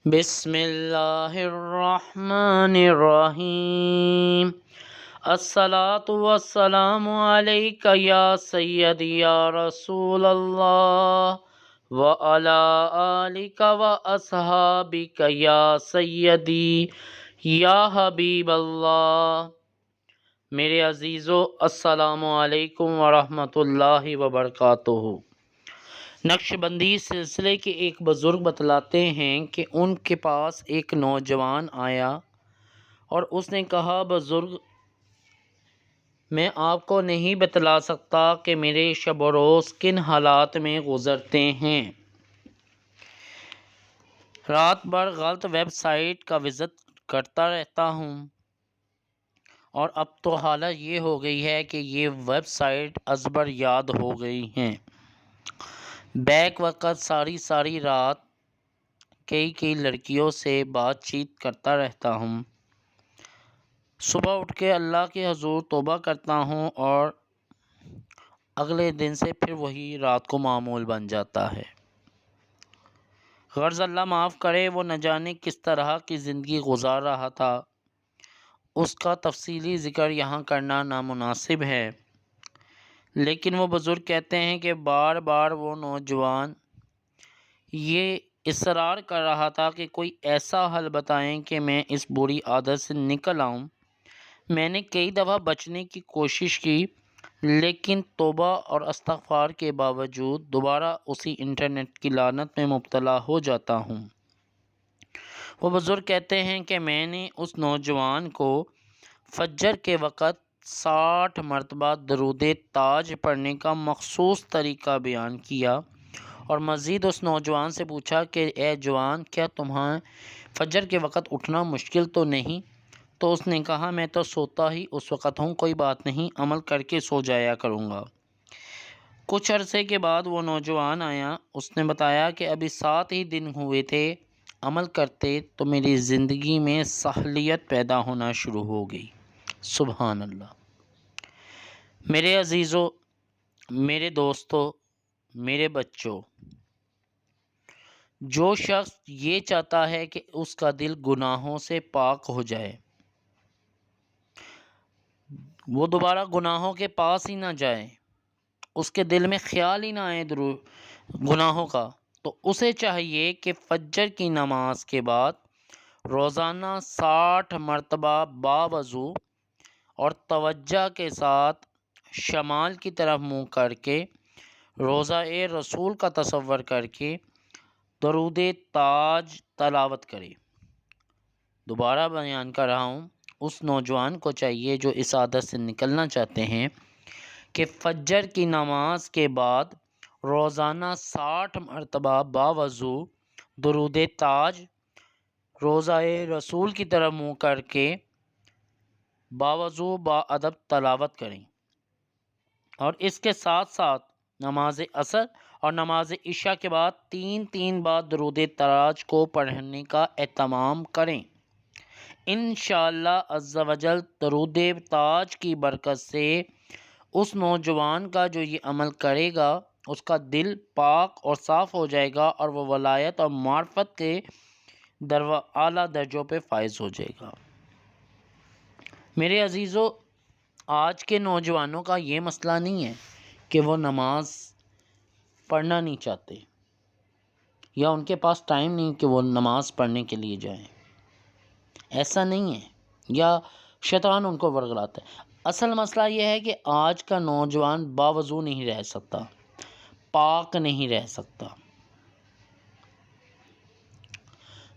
بسم اللہ الرحمن الرحیم الصلاۃ والسلام علیک یا سیدی یا رسول اللہ وعلی آلک واصحابک یا سیدی یا حبیب اللہ۔ میرے عزیزو، السلام علیکم ورحمۃ اللہ وبرکاتہ۔ نقش بندی سلسلے کے ایک بزرگ بتلاتے ہیں کہ ان کے پاس ایک نوجوان آیا اور اس نے کہا، بزرگ، میں آپ کو نہیں بتلا سکتا کہ میرے شب و روز کن حالات میں گزرتے ہیں۔ رات بھر غلط ویب سائٹ کا وزٹ کرتا رہتا ہوں اور اب تو حالت یہ ہو گئی ہے کہ یہ ویب سائٹ ازبر یاد ہو گئی ہیں۔ بیک وقت ساری رات کئی لڑکیوں سے بات چیت کرتا رہتا ہوں۔ صبح اٹھ کے اللہ کے حضور توبہ کرتا ہوں اور اگلے دن سے پھر وہی رات کو معمول بن جاتا ہے۔ غرض اللہ معاف کرے، وہ نہ جانے کس طرح کی زندگی گزار رہا تھا، اس کا تفصیلی ذکر یہاں کرنا نامناسب ہے، لیکن وہ بزرگ کہتے ہیں کہ بار بار وہ نوجوان یہ اصرار کر رہا تھا کہ کوئی ایسا حل بتائیں کہ میں اس بری عادت سے نکل آؤں۔ میں نے کئی دفعہ بچنے کی کوشش کی، لیکن توبہ اور استغفار کے باوجود دوبارہ اسی انٹرنیٹ کی لعنت میں مبتلا ہو جاتا ہوں۔ وہ بزرگ کہتے ہیں کہ میں نے اس نوجوان کو فجر کے وقت 60 مرتبہ درود تاج پڑھنے کا مخصوص طریقہ بیان کیا اور مزید اس نوجوان سے پوچھا کہ اے جوان، کیا تمہیں فجر کے وقت اٹھنا مشکل تو نہیں؟ تو اس نے کہا، میں تو سوتا ہی اس وقت ہوں، کوئی بات نہیں، عمل کر کے سو جایا کروں گا۔ کچھ عرصے کے بعد وہ نوجوان آیا، اس نے بتایا کہ ابھی 7 ہی دن ہوئے تھے عمل کرتے تو میری زندگی میں سہولیت پیدا ہونا شروع ہو گئی۔ سبحان اللہ۔ میرے عزیزو، میرے دوستو، میرے بچوں، جو شخص یہ چاہتا ہے کہ اس کا دل گناہوں سے پاک ہو جائے، وہ دوبارہ گناہوں کے پاس ہی نہ جائے، اس کے دل میں خیال ہی نہ آئے گناہوں کا، تو اسے چاہیے کہ فجر کی نماز کے بعد روزانہ 60 مرتبہ باوضو اور توجہ کے ساتھ شمال کی طرف منہ کر کے روضہ رسول کا تصور کر کے درود تاج تلاوت کرے۔ دوبارہ بیان کر رہا ہوں، اس نوجوان کو چاہیے جو اس عادت سے نکلنا چاہتے ہیں کہ فجر کی نماز کے بعد روزانہ 60 مرتبہ باوضو درود تاج روضہ رسول کی طرف منہ کر کے باوضو باادب تلاوت کریں، اور اس کے ساتھ ساتھ نماز عصر اور نماز عشاء کے بعد 3 بار درود تاج کو پڑھنے کا اہتمام کریں۔ انشاءاللہ عز و جل درود تاج کی برکت سے اس نوجوان کا جو یہ عمل کرے گا، اس کا دل پاک اور صاف ہو جائے گا اور وہ ولایت اور معرفت کے اعلیٰ درجوں پہ فائز ہو جائے گا۔ میرے عزیزو، آج کے نوجوانوں کا یہ مسئلہ نہیں ہے کہ وہ نماز پڑھنا نہیں چاہتے یا ان کے پاس ٹائم نہیں کہ وہ نماز پڑھنے کے لیے جائیں، ایسا نہیں ہے، یا شیطان ان کو ورغلاتا ہے۔ اصل مسئلہ یہ ہے کہ آج کا نوجوان باوضو نہیں رہ سکتا، پاک نہیں رہ سکتا۔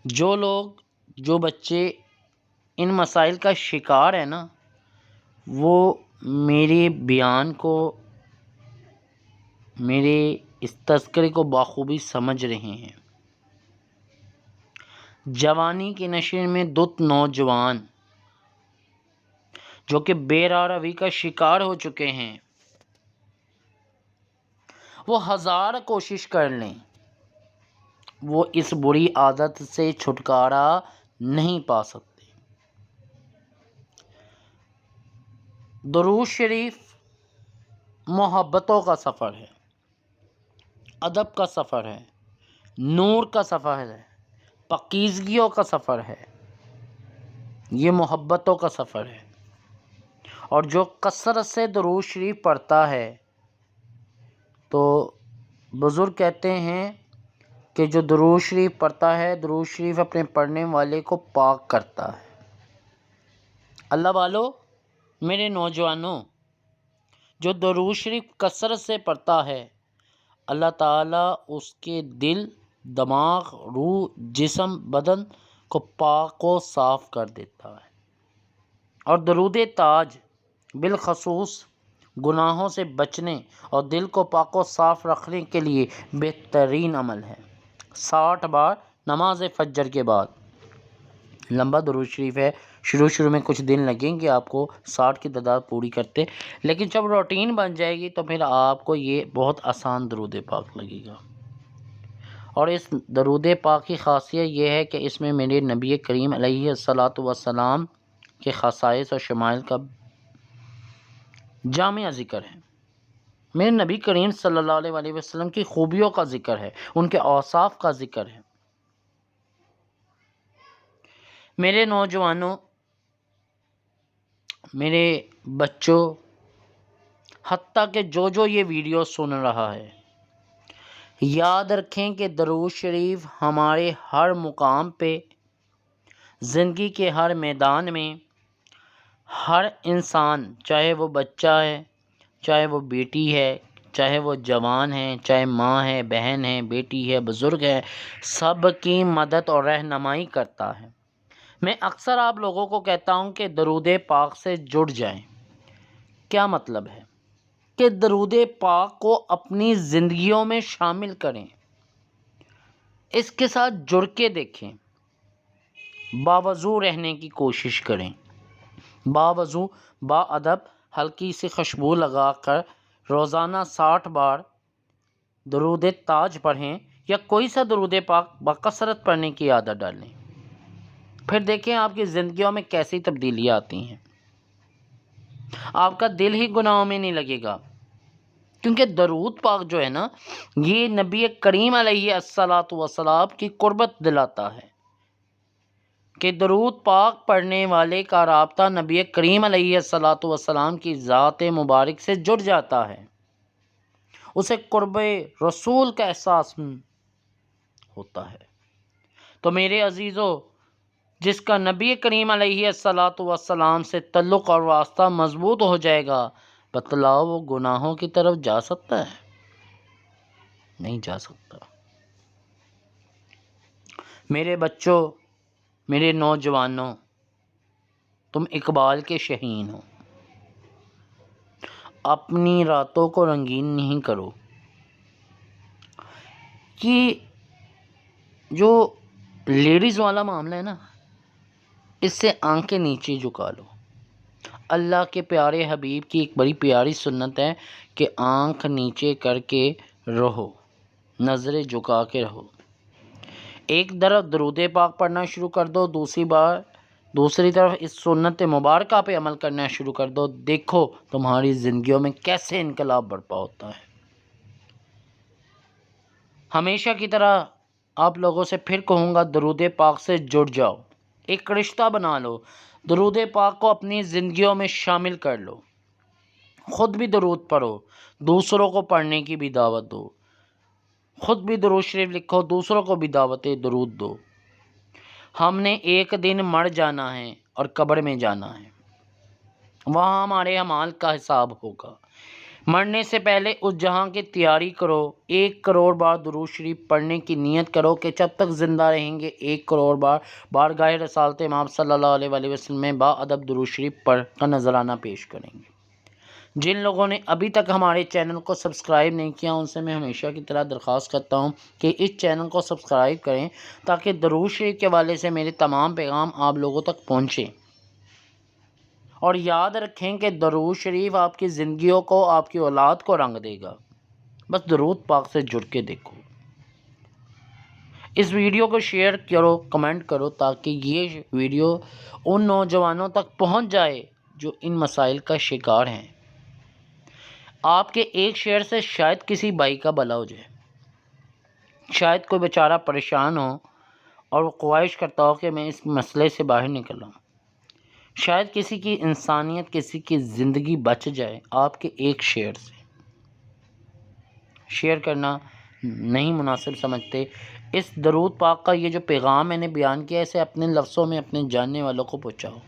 جو بچے ان مسائل کا شکار ہیں نا، وہ میرے بیان کو، میرے اس تذکرے کو بخوبی سمجھ رہے ہیں۔ جوانی کی نشے میں دت نوجوان جو کہ بے راہ روی کا شکار ہو چکے ہیں، وہ 1000 کوشش کر لیں، وہ اس بری عادت سے چھٹکارا نہیں پا سکتے۔ درود شریف محبتوں کا سفر ہے، ادب کا سفر ہے، نور کا سفر ہے، پاکیزگیوں کا سفر ہے، یہ محبتوں کا سفر ہے۔ اور جو کثرت سے درود شریف پڑھتا ہے تو بزرگ کہتے ہیں کہ جو درود شریف پڑھتا ہے، درود شریف اپنے پڑھنے والے کو پاک کرتا ہے۔ اللہ والو، میرے نوجوانوں، جو درود شریف کثرت سے پڑھتا ہے، اللہ تعالیٰ اس کے دل، دماغ، روح، جسم، بدن کو پاک و صاف کر دیتا ہے۔ اور درود تاج بالخصوص گناہوں سے بچنے اور دل کو پاک و صاف رکھنے کے لیے بہترین عمل ہے۔ 60 بار نماز فجر کے بعد۔ لمبا درود شریف ہے، شروع میں کچھ دن لگیں گے آپ کو 60 کی تعداد پوری کرتے، لیکن جب روٹین بن جائے گی تو پھر آپ کو یہ بہت آسان درود پاک لگے گا۔ اور اس درود پاک کی خاصیت یہ ہے کہ اس میں میرے نبی کریم علیہ الصلاۃ والسلام کے خصائص اور شمائل کا جامع ذکر ہے۔ میرے نبی کریم صلی اللہ علیہ وسلم کی خوبیوں کا ذکر ہے، ان کے اوصاف کا ذکر ہے۔ میرے نوجوانوں، میرے بچوں، حتیٰ کہ جو یہ ویڈیو سن رہا ہے، یاد رکھیں کہ درود شریف ہمارے ہر مقام پہ، زندگی کے ہر میدان میں، ہر انسان، چاہے وہ بچہ ہے، چاہے وہ بیٹی ہے، چاہے وہ جوان ہے، چاہے ماں ہے، بہن ہے، بیٹی ہے، بزرگ ہے، سب کی مدد اور رہنمائی کرتا ہے۔ میں اکثر آپ لوگوں کو کہتا ہوں کہ درود پاک سے جڑ جائیں۔ کیا مطلب ہے؟ کہ درود پاک کو اپنی زندگیوں میں شامل کریں، اس کے ساتھ جڑ کے دیکھیں، باوضو رہنے کی کوشش کریں، باوضو، با ادب، ہلکی سی خوشبو لگا کر روزانہ 60 بار درود تاج پڑھیں یا کوئی سا درود پاک بکثرت پڑھنے کی عادت ڈالیں۔ پھر دیکھیں آپ کی زندگیوں میں کیسی تبدیلیاں آتی ہیں۔ آپ کا دل ہی گناہوں میں نہیں لگے گا، کیونکہ درود پاک جو ہے نا، یہ نبی کریم علیہ الصلاۃ والسلام کی قربت دلاتا ہے کہ درود پاک پڑھنے والے کا رابطہ نبی کریم علیہ الصلاۃ والسلام کی ذات مبارک سے جڑ جاتا ہے، اسے قرب رسول کا احساس ہوتا ہے۔ تو میرے عزیزو، جس کا نبی کریم علیہ الصلاۃ والسلام سے تعلق اور واسطہ مضبوط ہو جائے گا، بتلاؤ وہ گناہوں کی طرف جا سکتا ہے؟ نہیں جا سکتا۔ میرے بچوں، میرے نوجوانوں، تم اقبال کے شہین ہو، اپنی راتوں کو رنگین نہیں کرو۔ یہ جو لیڈیز والا معاملہ ہے نا، اس سے آنکھیں نیچے جھکا لو۔ اللہ کے پیارے حبیب کی ایک بڑی پیاری سنت ہے کہ آنکھ نیچے کر کے رہو، نظریں جھکا کے رہو۔ ایک طرف درود پاک پڑھنا شروع کر دو، دوسری طرف اس سنت مبارکہ پہ عمل کرنا شروع کر دو، دیکھو تمہاری زندگیوں میں کیسے انقلاب برپا ہوتا ہے۔ ہمیشہ کی طرح آپ لوگوں سے پھر کہوں گا، درود پاک سے جڑ جاؤ، ایک رشتہ بنا لو، درود پاک کو اپنی زندگیوں میں شامل کر لو، خود بھی درود پڑھو، دوسروں کو پڑھنے کی بھی دعوت دو، خود بھی درود شریف لکھو، دوسروں کو بھی دعوت درود دو۔ ہم نے ایک دن مر جانا ہے اور قبر میں جانا ہے، وہاں ہمارے اعمال کا حساب ہوگا۔ مرنے سے پہلے اس جہاں کی تیاری کرو، 1 کروڑ بار درود شریف پڑھنے کی نیت کرو کہ جب تک زندہ رہیں گے 1 کروڑ بار بارگاہ رسالت امام صلی اللہ علیہ وسلم میں با ادب درود شریف پڑھ کر نذرانہ پیش کریں گے۔ جن لوگوں نے ابھی تک ہمارے چینل کو سبسکرائب نہیں کیا، ان سے میں ہمیشہ کی طرح درخواست کرتا ہوں کہ اس چینل کو سبسکرائب کریں تاکہ درود شریف کے حوالے سے میرے تمام پیغام آپ لوگوں تک پہنچیں۔ اور یاد رکھیں کہ درود شریف آپ کی زندگیوں کو، آپ کی اولاد کو رنگ دے گا۔ بس درود پاک سے جڑ کے دیکھو۔ اس ویڈیو کو شیئر کرو، کمنٹ کرو، تاکہ یہ ویڈیو ان نوجوانوں تک پہنچ جائے جو ان مسائل کا شکار ہیں۔ آپ کے ایک شیئر سے شاید کسی بھائی کا بھلا ہو جائے، شاید کوئی بیچارہ پریشان ہو اور وہ خواہش کرتا ہو کہ میں اس مسئلے سے باہر نکل آؤں۔ شاید کسی کی انسانیت، کسی کی زندگی بچ جائے آپ کے ایک شیئر سے۔ شیئر کرنا نہیں مناسب سمجھتے۔ اس درود پاک کا یہ جو پیغام میں نے بیان کیا، اسے اپنے لفظوں میں اپنے جاننے والوں کو پہنچاؤ۔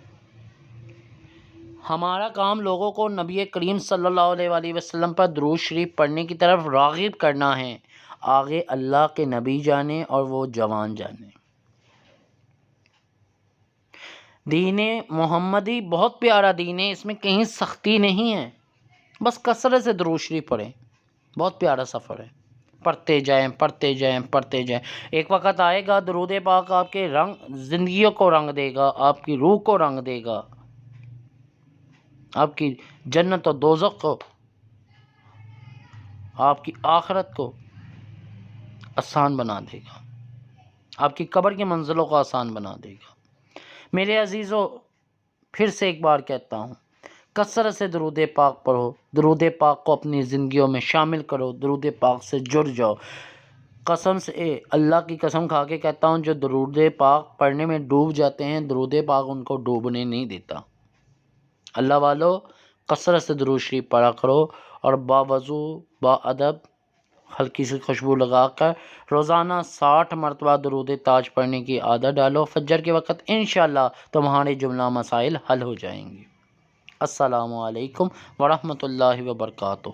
ہمارا کام لوگوں کو نبی کریم صلی اللہ علیہ وآلہ وسلم پر درود شریف پڑھنے کی طرف راغب کرنا ہے۔ آگے اللہ کے نبی جانے اور وہ جوان جانے۔ دین محمدی بہت پیارا دین ہے، اس میں کہیں سختی نہیں ہے، بس کثرت سے درود شریف پڑھیں۔ بہت پیارا سفر ہے، پڑھتے جائیں پڑھتے جائیں پڑھتے جائیں۔ ایک وقت آئے گا درود پاک آپ کے زندگیوں کو رنگ دے گا، آپ کی روح کو رنگ دے گا، آپ کی جنت و دوزخ کو، آپ کی آخرت کو آسان بنا دے گا، آپ کی قبر کی منزلوں کو آسان بنا دے گا۔ میرے عزیزو، پھر سے ایک بار کہتا ہوں، کثرت سے درود پاک پڑھو، درود پاک کو اپنی زندگیوں میں شامل کرو، درود پاک سے جڑ جاؤ۔ قسم سے، اللہ کی قسم کھا کے کہتا ہوں، جو درود پاک پڑھنے میں ڈوب جاتے ہیں، درود پاک ان کو ڈوبنے نہیں دیتا۔ اللہ والو، کثرت سے درود شریف پڑھا کرو اور باوضو با ادب ہلکی سی خوشبو لگا کر روزانہ 60 مرتبہ درود تاج پڑھنے کی عادت ڈالو۔ فجر کے وقت انشاءاللہ تمہارے جملہ مسائل حل ہو جائیں گے۔ السلام علیکم ورحمۃ اللہ وبرکاتہ۔